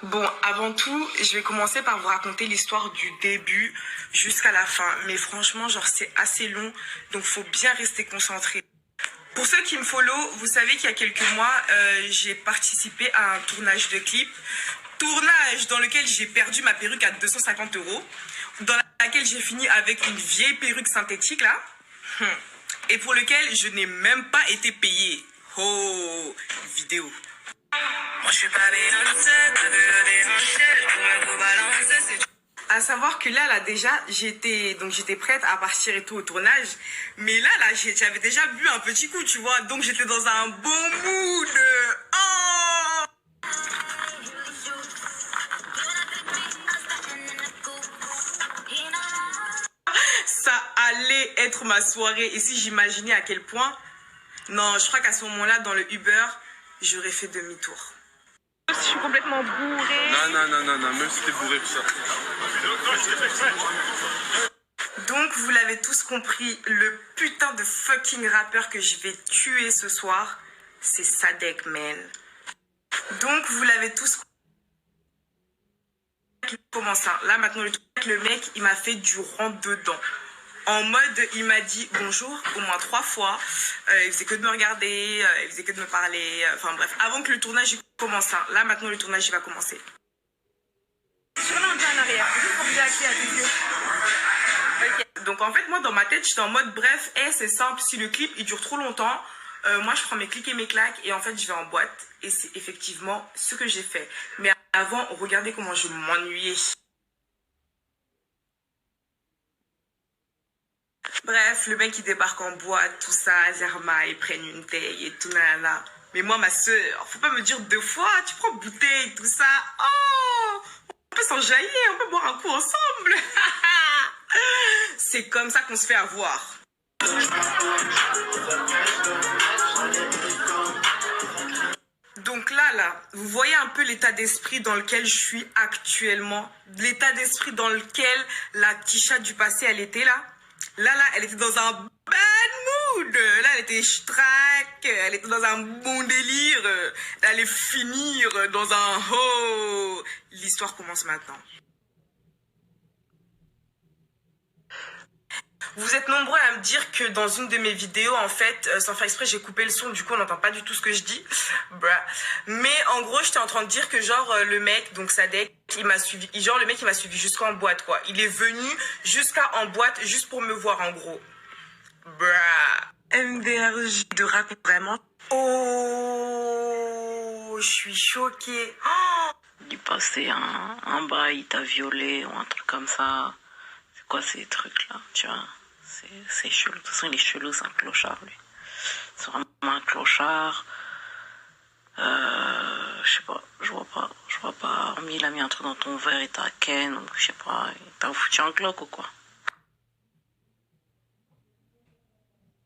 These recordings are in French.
Bon, avant tout, je vais commencer par vous raconter l'histoire du début jusqu'à la fin. Mais franchement, genre, c'est assez long, donc faut bien rester concentré. Pour ceux qui me follow, vous savez qu'il y a quelques mois, j'ai participé à un tournage de clip. Tournage dans lequel j'ai perdu ma perruque à 250 euros. Dans laquelle j'ai fini avec une vieille perruque synthétique, là. Et pour lequel je n'ai même pas été payée. Oh, vidéo. Moi, je suis pas Beyoncé, je pourrais vous balancer. À savoir que là déjà, j'étais prête à partir et tout au tournage. Mais là, j'avais déjà bu un petit coup, tu vois. Donc, j'étais dans un bon mood. Oh! Ça allait être ma soirée. Et si j'imaginais à quel point... Non, je crois qu'à ce moment-là, dans le Uber, j'aurais fait demi-tour. Je suis complètement bourrée. Non, même si t'es bourré, tout ça. Donc, vous l'avez tous compris, le putain de fucking rappeur que je vais tuer ce soir, c'est Sadek, man. Donc, vous l'avez tous compris. Comment ça? Là, maintenant, le mec, il m'a fait du rentre-dedans. En mode, il m'a dit bonjour au moins 3 fois. Il faisait que de me regarder, il faisait que de me parler. Enfin bref, avant que le tournage commence. Là, maintenant, le tournage, il va commencer. Je reviens un peu en arrière, juste pour dire à tes yeux. Okay. Donc en fait, moi, dans ma tête, j'étais en mode, bref, c'est simple, si le clip, il dure trop longtemps, moi, je prends mes clics et mes claques et en fait, je vais en boîte. Et c'est effectivement ce que j'ai fait. Mais avant, regardez comment je m'ennuyais. Bref, le mec il débarque en boîte, tout ça, Zerma, ils prennent une taille et tout, nanana. Mais moi, ma soeur, faut pas me dire 2 fois, tu prends bouteille, tout ça. Oh, on peut s'enjailler, on peut boire un coup ensemble. C'est comme ça qu'on se fait avoir. Donc là, vous voyez un peu l'état d'esprit dans lequel je suis actuellement. L'état d'esprit dans lequel la Tisha du passé, elle était là. Là, elle était dans un bad mood. Là, elle était strack. Elle était dans un bon délire. Elle allait finir dans un oh. L'histoire commence maintenant. Vous êtes nombreux à me dire que dans une de mes vidéos, en fait, sans faire exprès, j'ai coupé le son, du coup, on n'entend pas du tout ce que je dis. Mais en gros, j'étais en train de dire que genre, le mec, donc Sadek, il m'a suivi, genre, le mec, il m'a suivi jusqu'en boîte, quoi. Il est venu jusqu'à en boîte, juste pour me voir, en gros. MDRJ de raconte vraiment. Oh, je suis choquée. Oh. Du passé, un bail, il t'a violé ou un truc comme ça. C'est quoi ces trucs-là, tu vois? C'est chelou. De toute façon, il est chelou, c'est un clochard, lui. C'est vraiment un clochard. Je sais pas, je vois pas. Mais il a mis un truc dans ton verre et t'as ken, ou je sais pas, t'as foutu un cloque ou quoi?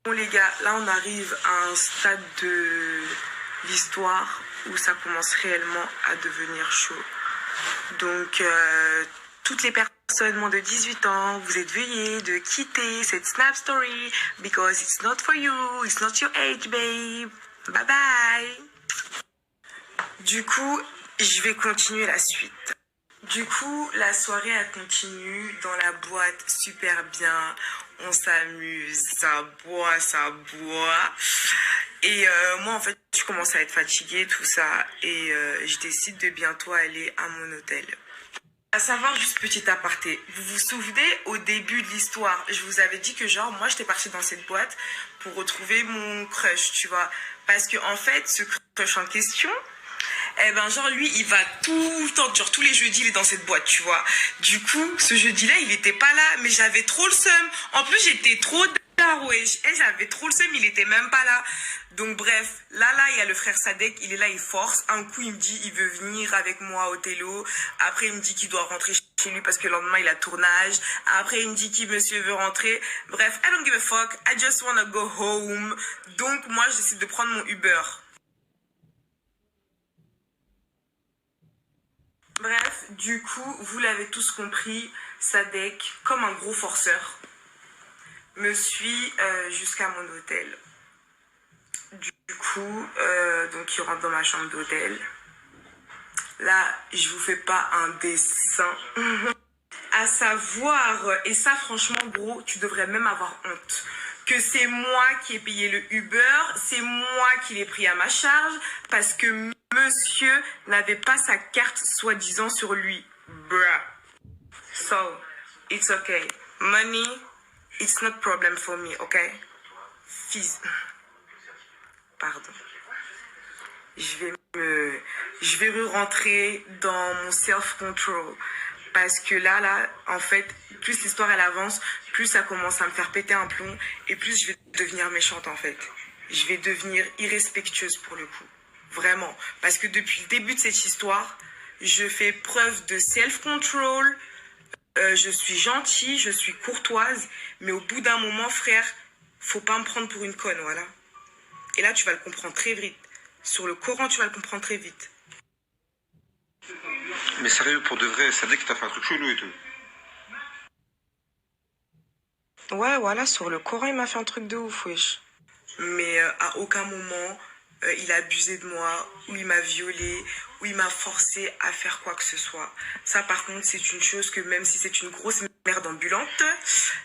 Bon les gars, là on arrive à un stade de l'histoire où ça commence réellement à devenir chaud. Donc toutes les personnes moins de 18 ans, vous êtes veuillez de quitter cette Snap Story because it's not for you, it's not your age babe. Bye bye. Du coup, je vais continuer la suite. Du coup, la soirée a continué dans la boîte super bien. On s'amuse, ça boit. Et moi, en fait, je commence à être fatiguée, tout ça. Et je décide de bientôt aller à mon hôtel. À savoir, juste petit aparté, vous vous souvenez, au début de l'histoire, je vous avais dit que genre, moi, j'étais partie dans cette boîte pour retrouver mon crush, tu vois. Parce que en fait, ce crush en question... Eh ben genre lui il va tout le temps, genre tous les jeudis il est dans cette boîte, tu vois. Du coup ce jeudi là il était pas là, mais j'avais trop le seum. En plus j'étais trop wesh. Et j'avais trop le seum, il était même pas là. Donc bref, là il y a le frère Sadek, il est là, il force. Un coup il me dit il veut venir avec moi au télo. Après il me dit qu'il doit rentrer chez lui parce que le lendemain il a tournage. Après il me dit qu'il monsieur veut rentrer. Bref, I don't give a fuck, I just wanna go home. Donc moi je décide de prendre mon Uber. Bref, du coup, vous l'avez tous compris, Sadek, comme un gros forceur, me suit jusqu'à mon hôtel. Du coup, donc il rentre dans ma chambre d'hôtel. Là, je vous fais pas un dessin. À savoir, et ça franchement gros, tu devrais même avoir honte, que c'est moi qui ai payé le Uber, c'est moi qui l'ai pris à ma charge, parce que monsieur n'avait pas sa carte soi-disant sur lui. Bruh. So, it's okay. Money, it's not problem for me, okay? Fils. Pardon. Je vais re-rentrer dans mon self-control. Parce que là, en fait, plus l'histoire elle avance, plus ça commence à me faire péter un plomb et plus je vais devenir méchante en fait. Je vais devenir irrespectueuse pour le coup. Vraiment. Parce que depuis le début de cette histoire, je fais preuve de self-control, je suis gentille, je suis courtoise, mais au bout d'un moment, frère, faut pas me prendre pour une conne, voilà. Et là, tu vas le comprendre très vite. Sur le Coran, tu vas le comprendre très vite. Mais sérieux, pour de vrai, ça dit que t'as fait un truc chelou et tout. Ouais, voilà, sur le Coran, il m'a fait un truc de ouf, wesh. Mais à aucun moment, il a abusé de moi, ou il m'a violée, ou il m'a forcé à faire quoi que ce soit. Ça, par contre, c'est une chose que même si c'est une grosse merde ambulante,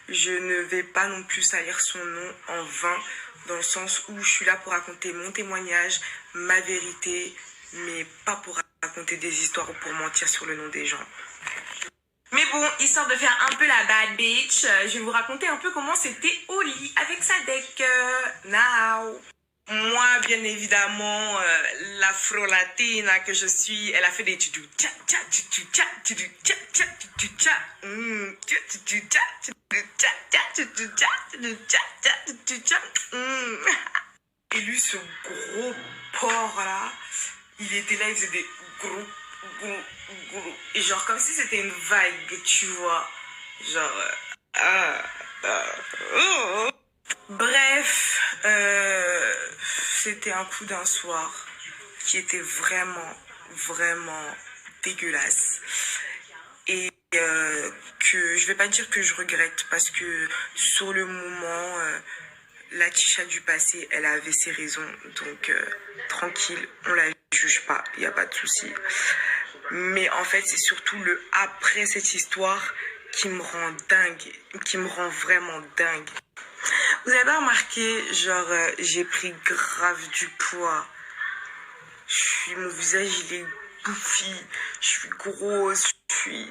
je ne vais pas non plus salir son nom en vain, dans le sens où je suis là pour raconter mon témoignage, ma vérité, mais pas pour raconter des histoires ou pour mentir sur le nom des gens. Mais bon, histoire de faire un peu la bad bitch, je vais vous raconter un peu comment c'était au lit avec Sadek. Now. Moi, bien évidemment, l'afro-latina que je suis, elle a fait des tudou tcha tcha tudou tcha tudou tcha tcha tudou tcha tudou tcha tudou tcha tcha tudou tcha tudou tcha tcha tudou tcha. Et lui, ce gros porc là, il était là, il faisait des gros. Et genre comme si c'était une vague, tu vois. Genre... Bref, c'était un coup d'un soir qui était vraiment, vraiment dégueulasse. Et que je vais pas dire que je regrette parce que sur le moment, la Tisha du passé, elle avait ses raisons. Donc tranquille, on la juge pas, il n'y a pas de souci. Mais en fait, c'est surtout le après cette histoire qui me rend dingue, qui me rend vraiment dingue. Vous avez pas remarqué, genre, j'ai pris grave du poids. Mon visage, il est bouffi. Je suis grosse, je suis...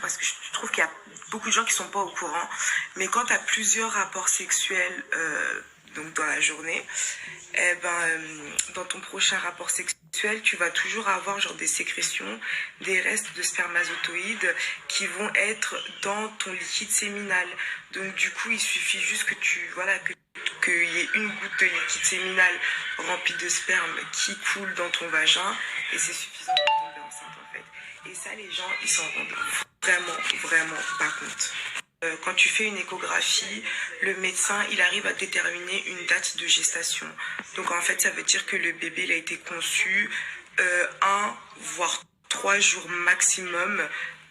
Parce que je trouve qu'il y a beaucoup de gens qui sont pas au courant. Mais quand tu as plusieurs rapports sexuels donc dans la journée, eh ben, dans ton prochain rapport sexuel, tu vas toujours avoir genre des sécrétions, des restes de spermatozoïdes qui vont être dans ton liquide séminal. Donc du coup, il suffit juste que qu'il y ait une goutte de liquide séminal rempli de sperme qui coule dans ton vagin et c'est suffisant pour tomber enceinte en fait. Et ça, les gens, ils s'en rendent vraiment pas compte. Quand tu fais une échographie, le médecin, il arrive à déterminer une date de gestation. Donc en fait, ça veut dire que le bébé il a été conçu 1 voire 3 jours maximum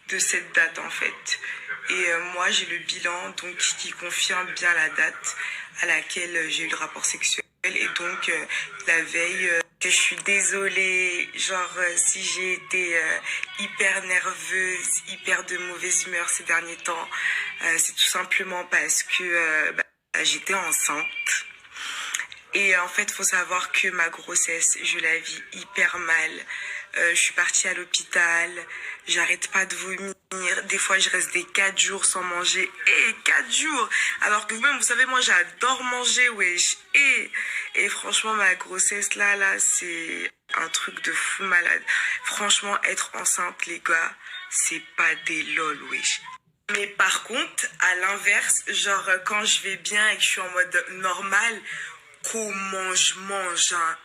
de cette date en fait. Et moi, j'ai le bilan donc qui confirme bien la date à laquelle j'ai eu le rapport sexuel. Et donc, la veille, je suis désolée, genre, si j'ai été hyper nerveuse, hyper de mauvaise humeur ces derniers temps, c'est tout simplement parce que j'étais enceinte. Et en fait, il faut savoir que ma grossesse, je la vis hyper mal. Je suis partie à l'hôpital, j'arrête pas de vomir. Des fois, je reste des 4 jours sans manger. 4 jours. Alors que vous-même, vous savez, moi, j'adore manger, wesh. Et franchement, ma grossesse, là, c'est un truc de fou malade. Franchement, être enceinte, les gars, c'est pas des lol, wesh. Mais par contre, à l'inverse, genre, quand je vais bien et que je suis en mode normal, comment je mange, hein.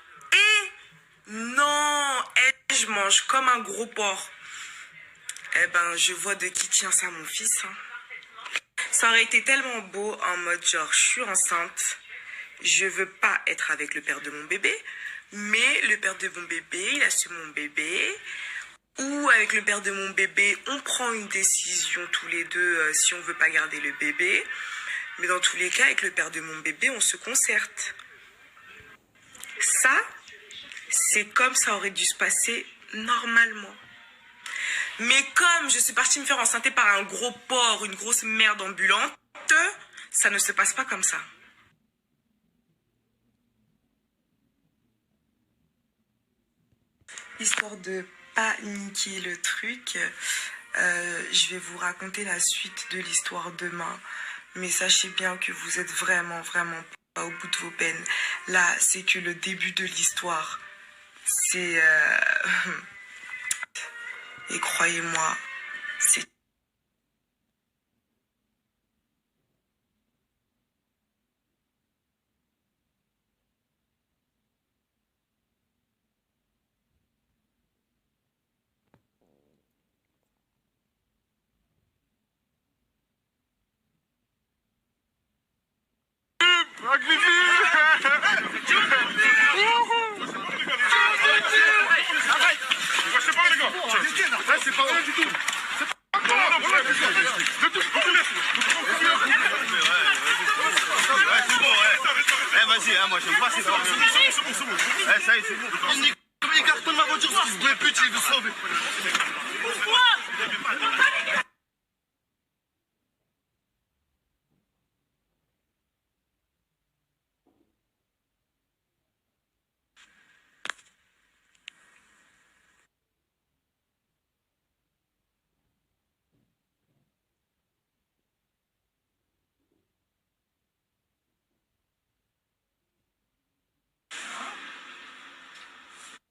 Non, je mange comme un gros porc. Eh ben, je vois de qui tient ça mon fils. Hein. Ça aurait été tellement beau en mode genre, je suis enceinte. Je veux pas être avec le père de mon bébé. Mais le père de mon bébé, il assume mon bébé. Ou avec le père de mon bébé, on prend une décision tous les deux si on veut pas garder le bébé. Mais dans tous les cas, avec le père de mon bébé, on se concerte. Ça, c'est comme ça aurait dû se passer normalement. Mais comme je suis partie me faire enceinter par un gros porc, une grosse merde ambulante, ça ne se passe pas comme ça. Histoire de pas niquer le truc, je vais vous raconter la suite de l'histoire demain. Mais sachez bien que vous êtes vraiment pas au bout de vos peines. Là, c'est que le début de l'histoire. C'est... Et croyez-moi, c'est... C'est pas vrai du tout. C'est bon, ouais. Eh, vas-y, hein, moi, j'aime pas ces formes. C'est bon. Eh, ça y est, c'est bon. Il cartonne ma voiture, ce fils de pute, il veut sauver.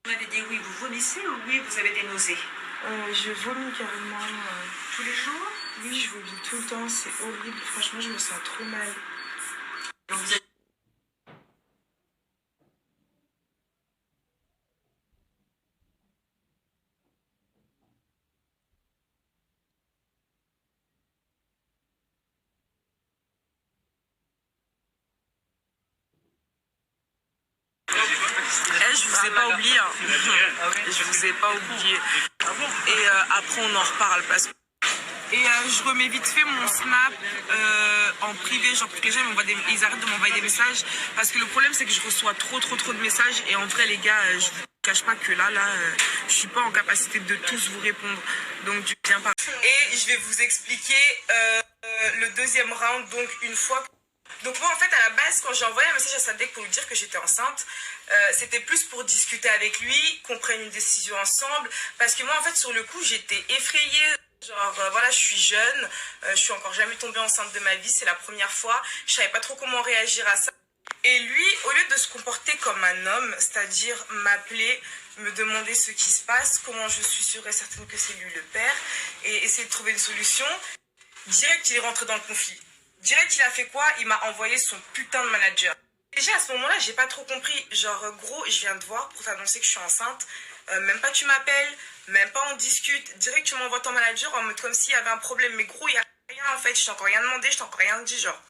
Vous m'avez dit oui, vous vomissez ou oui, vous avez des nausées? Je vomis carrément. Tous les jours? Oui, je vomis tout le temps, c'est horrible. Franchement, je me sens trop mal. Donc vous êtes... Je vous ai pas oublié. Hein. Je vous ai pas oublié. Et après, on en reparle parce que... Et je remets vite fait mon snap en privé, genre pour que les gens ils arrêtent de m'envoyer des messages. Parce que le problème, c'est que je reçois trop de messages. Et en vrai, les gars, je vous cache pas que là, je suis pas en capacité de tous vous répondre. Donc, du bien pas. Et je vais vous expliquer le deuxième round. Donc, une fois... Donc moi en fait à la base quand j'ai envoyé un message à Sadek pour lui dire que j'étais enceinte, c'était plus pour discuter avec lui, qu'on prenne une décision ensemble, parce que moi en fait sur le coup j'étais effrayée, genre voilà je suis jeune, je suis encore jamais tombée enceinte de ma vie, c'est la première fois, je savais pas trop comment réagir à ça. Et lui, au lieu de se comporter comme un homme, c'est-à-dire m'appeler, me demander ce qui se passe, comment je suis sûre et certaine que c'est lui le père, et essayer de trouver une solution, direct il est rentré dans le conflit. Direct, il a fait quoi? Il m'a envoyé son putain de manager. Déjà, à ce moment-là, j'ai pas trop compris. Genre, gros, je viens te voir pour t'annoncer que je suis enceinte. Même pas tu m'appelles, même pas on discute. Direct, tu m'envoies ton manager en mode comme s'il y avait un problème. Mais gros, il y a rien en fait. Je t'ai encore rien demandé, je t'ai encore rien dit, genre.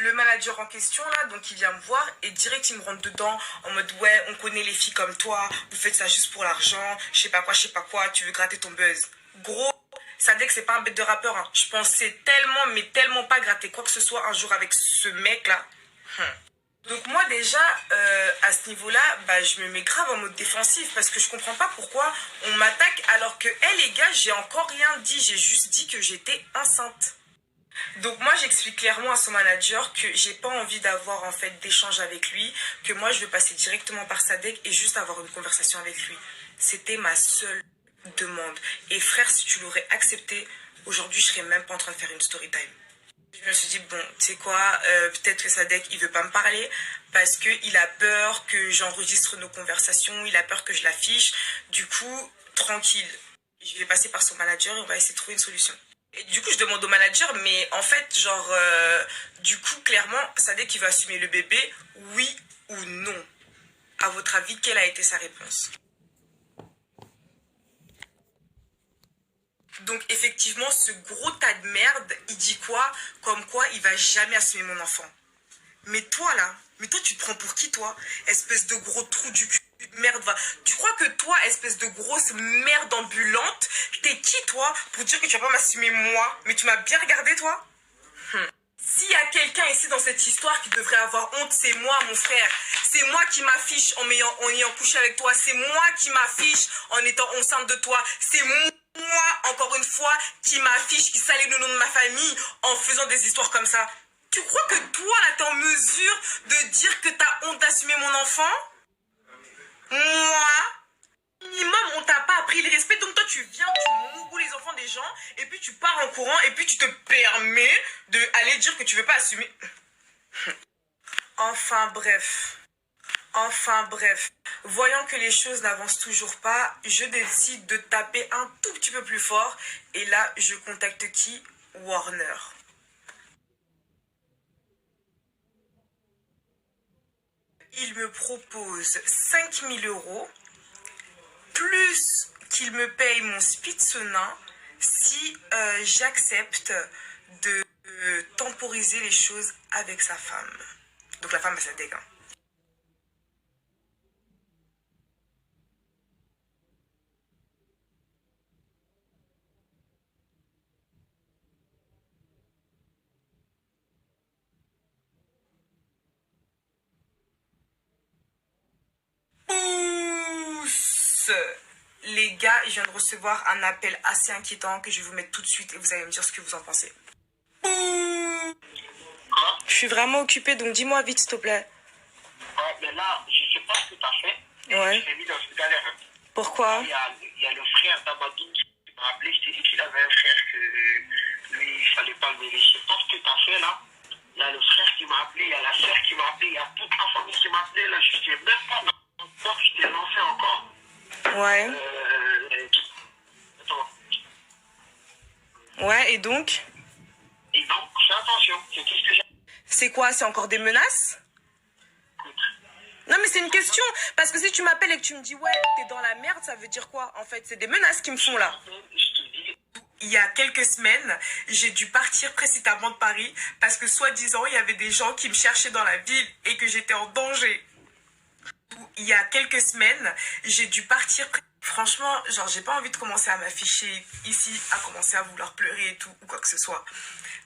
Le manager en question, là, donc il vient me voir et direct, il me rentre dedans en mode ouais, on connaît les filles comme toi, vous faites ça juste pour l'argent, je sais pas quoi, tu veux gratter ton buzz. Gros. Sadek c'est pas un bête de rappeur hein. Je pensais tellement mais tellement pas gratter quoi que ce soit un jour avec ce mec là. Donc moi déjà à ce niveau là je me mets grave en mode défensif parce que je comprends pas pourquoi on m'attaque alors que les gars j'ai encore rien dit, j'ai juste dit que j'étais enceinte. Donc moi j'explique clairement à son manager que j'ai pas envie d'avoir en fait d'échange avec lui, que moi je veux passer directement par Sadek et juste avoir une conversation avec lui. C'était ma seule demande. Et frère, si tu l'aurais accepté, aujourd'hui je serais même pas en train de faire une story time. Je me suis dit bon, tu sais quoi, peut-être que Sadek il veut pas me parler parce que il a peur que j'enregistre nos conversations, il a peur que je l'affiche. Du coup, tranquille. Je vais passer par son manager et on va essayer de trouver une solution. Et du coup, je demande au manager, mais en fait, genre, du coup, clairement, Sadek il veut assumer le bébé, oui ou non? À votre avis, quelle a été sa réponse? Donc effectivement, ce gros tas de merde, il dit quoi? Comme quoi, il va jamais assumer mon enfant. Mais toi là, tu te prends pour qui toi? Espèce de gros trou du cul. merde va. Tu crois que toi, espèce de grosse merde ambulante, t'es qui toi pour dire que tu vas pas m'assumer moi? Mais tu m'as bien regardé toi? S'il y a quelqu'un ici dans cette histoire qui devrait avoir honte, c'est moi, mon frère. C'est moi qui m'affiche en ayant couché avec toi. C'est moi qui m'affiche en étant enceinte de toi. C'est moi, encore une fois, qui m'affiche, qui salit le nom de ma famille en faisant des histoires comme ça. Tu crois que toi, là, t'es en mesure de dire que t'as honte d'assumer mon enfant? Moi, minimum, on t'a pas appris le respect, donc toi tu viens, tu mougoules les enfants des gens, et puis tu pars en courant, et puis tu te permets d'aller dire que tu veux pas assumer. Enfin bref, voyant que les choses n'avancent toujours pas, je décide de taper un tout petit peu plus fort, et là je contacte qui? Warner. Il me propose 5000 € plus qu'il me paye mon Spitzenin si j'accepte de temporiser les choses avec sa femme. Donc la femme, c'est dégueu. Pousse! Les gars, je viens de recevoir un appel assez inquiétant que je vais vous mettre tout de suite et vous allez me dire ce que vous en pensez. Je suis vraiment occupée, donc dis-moi vite, s'il te plaît. Ouais, mais là, je sais pas ce que t'as fait. Ouais. Je t'ai mis dans une galère. Hein. Pourquoi? Il y a le frère d'Amadou qui m'a appelé. Je t'ai dit qu'il avait un frère que lui, il fallait pas le mêler. Je sais pas ce que t'as fait là. Il y a le frère qui m'a appelé, il y a la sœur qui m'a appelé, il y a toute la famille qui m'a appelé. Là, je sais même pas dans quoi je t'ai lancé encore. Ouais. Attends. Ouais, et donc? Et donc, fais attention. C'est tout ce que j'ai. C'est quoi? C'est encore des menaces? Non mais c'est une question, parce que si tu m'appelles et que tu me dis ouais t'es dans la merde, ça veut dire quoi? En fait c'est des menaces qui me font là. Il y a quelques semaines, j'ai dû partir précipitamment de Paris parce que soi-disant il y avait des gens qui me cherchaient dans la ville et que j'étais en danger. Il y a quelques semaines, j'ai dû partir. Franchement, genre j'ai pas envie de commencer à m'afficher ici, à commencer à vouloir pleurer et tout, ou quoi que ce soit.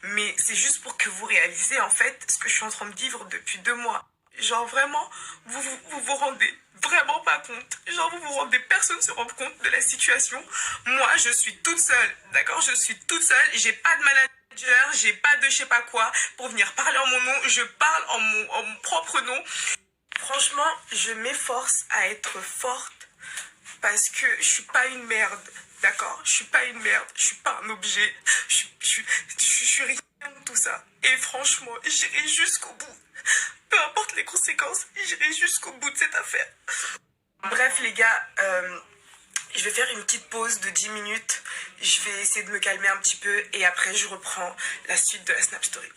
Mais c'est juste pour que vous réalisez en fait ce que je suis en train de vivre depuis 2 mois. Genre vraiment, vous rendez vraiment pas compte. Genre vous rendez, personne se rend compte de la situation. Moi, je suis toute seule, d'accord? Je suis toute seule, j'ai pas de manager, j'ai pas de je sais pas quoi pour venir parler en mon nom. Je parle en mon propre nom. Franchement, je m'efforce à être forte parce que je suis pas une merde, d'accord? Je suis pas une merde, je suis pas un objet, je suis rien de tout ça. Et franchement, j'irai jusqu'au bout. Peu importe les conséquences, j'irai jusqu'au bout de cette affaire. Bref les gars, je vais faire une petite pause de 10 minutes. Je vais essayer de me calmer un petit peu et après je reprends la suite de la Snap Story.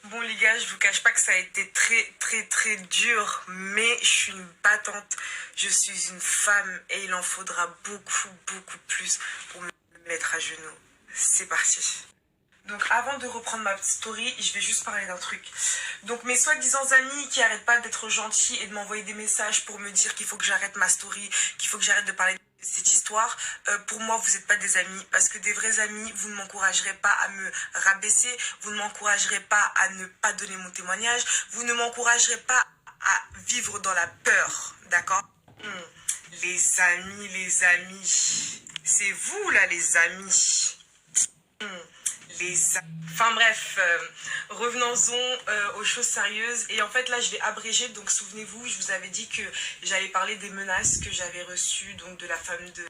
Bon les gars, je vous cache pas que ça a été très dur, mais je suis une battante, je suis une femme et il en faudra beaucoup plus pour me mettre à genoux. C'est parti. Donc avant de reprendre ma petite story, je vais juste parler d'un truc. Donc mes soi-disant amis qui arrêtent pas d'être gentils et de m'envoyer des messages pour me dire qu'il faut que j'arrête ma story, qu'il faut que j'arrête de parler de cette histoire, pour moi vous n'êtes pas des amis, parce que des vrais amis, vous ne m'encouragerez pas à me rabaisser, vous ne m'encouragerez pas à ne pas donner mon témoignage, vous ne m'encouragerez pas à vivre dans la peur, d'accord? Les amis, c'est vous là les amis. Enfin bref, revenons-en aux choses sérieuses. Et en fait là je vais abréger, donc souvenez-vous, je vous avais dit que j'allais parler des menaces que j'avais reçues donc de la femme de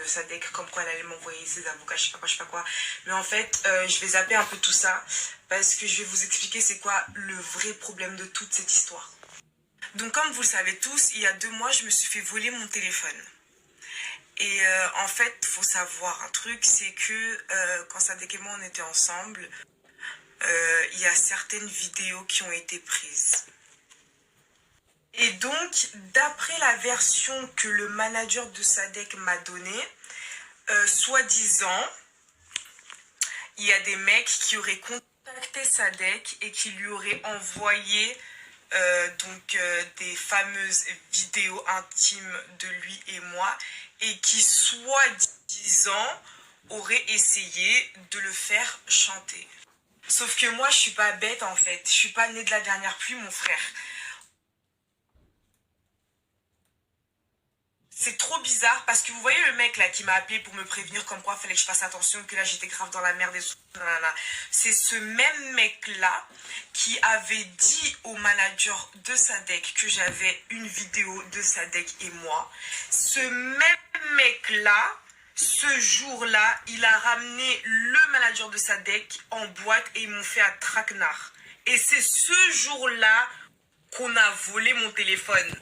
Sadek, comme quoi elle allait m'envoyer ses avocats, je sais pas quoi. Mais en fait, je vais zapper un peu tout ça, parce que je vais vous expliquer c'est quoi le vrai problème de toute cette histoire. Donc comme vous le savez tous, il y a 2 mois, je me suis fait voler mon téléphone. Et en fait, il faut savoir un truc, c'est que quand Sadek et moi on était ensemble, il y a certaines vidéos qui ont été prises. Et donc, d'après la version que le manager de Sadek m'a donnée, soi-disant, il y a des mecs qui auraient contacté contacté Sadek et qui lui aurait envoyé des fameuses vidéos intimes de lui et moi et qui soi-disant aurait essayé de le faire chanter. Sauf que moi je suis pas bête en fait, je suis pas née de la dernière pluie mon frère. C'est trop bizarre parce que vous voyez le mec là qui m'a appelé pour me prévenir comme quoi il fallait que je fasse attention, que là j'étais grave dans la merde et tout. C'est ce même mec là qui avait dit au manager de Sadek que j'avais une vidéo de Sadek et moi. Ce même mec là, ce jour-là, il a ramené le manager de Sadek en boîte et ils m'ont fait un traquenard. Et c'est ce jour-là qu'on a volé mon téléphone.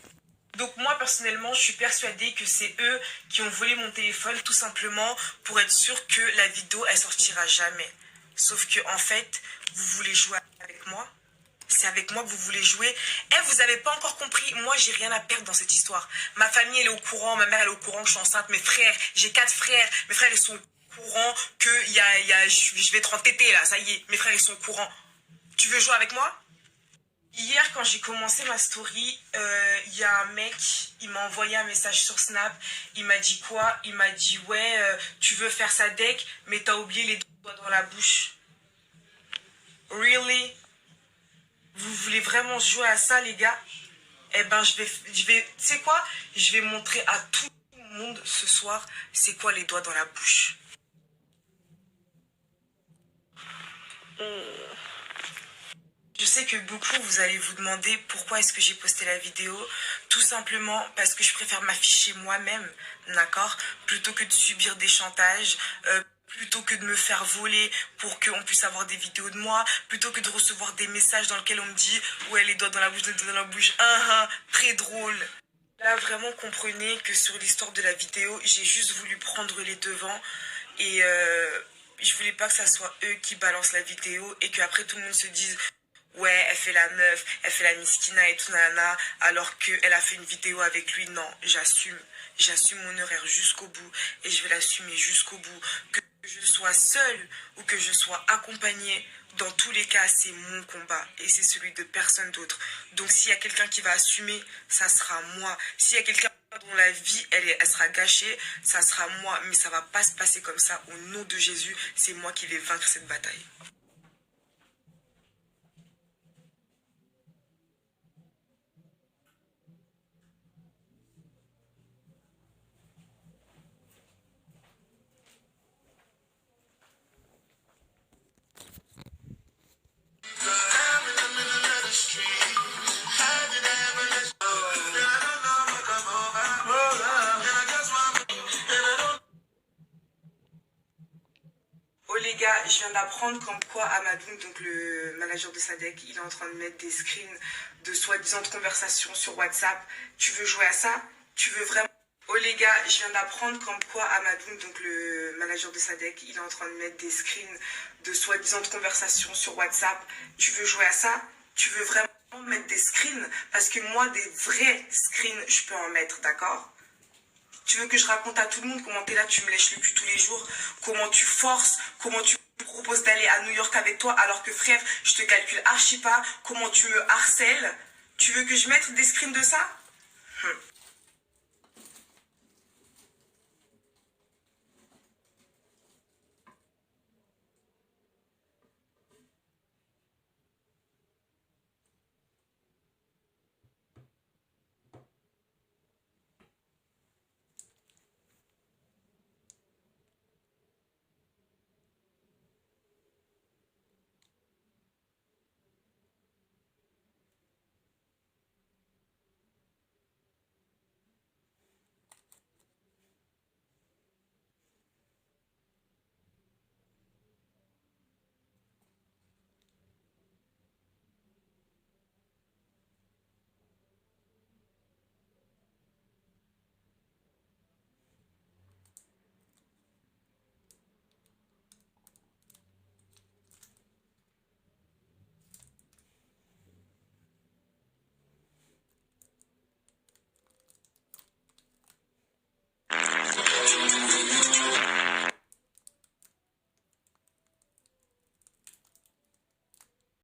Donc moi personnellement je suis persuadée que c'est eux qui ont volé mon téléphone tout simplement pour être sûr que la vidéo elle sortira jamais. Sauf que en fait vous voulez jouer avec moi. C'est avec moi que vous voulez jouer. Vous avez pas encore compris, moi j'ai rien à perdre dans cette histoire. Ma famille elle est au courant, ma mère elle est au courant que je suis enceinte, mes frères, j'ai 4 frères, mes frères ils sont au courant que je vais être en tété là, ça y est, mes frères ils sont au courant. Tu veux jouer avec moi ? Hier, quand j'ai commencé ma story, il y a un mec, il m'a envoyé un message sur Snap. Il m'a dit quoi? Il m'a dit, ouais, tu veux faire Sadek, mais t'as oublié les doigts dans la bouche. Really? Vous voulez vraiment jouer à ça, les gars? Eh ben, tu sais quoi? Je vais montrer à tout le monde ce soir, c'est quoi les doigts dans la bouche. Je sais que beaucoup, vous allez vous demander pourquoi est-ce que j'ai posté la vidéo. Tout simplement parce que je préfère m'afficher moi-même, d'accord? Plutôt que de subir des chantages, plutôt que de me faire voler pour qu'on puisse avoir des vidéos de moi, plutôt que de recevoir des messages dans lesquels on me dit « Ouais, les doigts dans la bouche, les doigts dans la bouche, très drôle ». Là, vraiment, comprenez que sur l'histoire de la vidéo, j'ai juste voulu prendre les devants et je voulais pas que ça soit eux qui balancent la vidéo et qu'après tout le monde se dise ouais, elle fait la meuf, elle fait la miskina et tout nana, alors qu'elle a fait une vidéo avec lui. Non, j'assume mon horaire jusqu'au bout et je vais l'assumer jusqu'au bout. Que je sois seule ou que je sois accompagnée, dans tous les cas, c'est mon combat et c'est celui de personne d'autre. Donc s'il y a quelqu'un qui va assumer, ça sera moi. S'il y a quelqu'un dont la vie, elle sera gâchée, ça sera moi. Mais ça va pas se passer comme ça. Au nom de Jésus, c'est moi qui vais vaincre cette bataille. Oh les gars, je viens d'apprendre comme quoi Amadoun, donc le manager de Sadek, il est en train de mettre des screens de soi-disant conversations sur WhatsApp. Tu veux jouer à ça? Tu veux vraiment... Oh les gars, je viens d'apprendre comme quoi Amadoun, donc le manager de Sadek, il est en train de mettre des screens de soi-disant conversations sur WhatsApp. Tu veux jouer à ça? Tu veux vraiment mettre des screens? Parce que moi, des vrais screens, je peux en mettre, d'accord? Tu veux que je raconte à tout le monde comment t'es là, tu me lèches le cul tous les jours, comment tu forces, comment tu me proposes d'aller à New York avec toi alors que frère, je te calcule archi pas, comment tu me harcèles. Tu veux que je mette des screens de ça?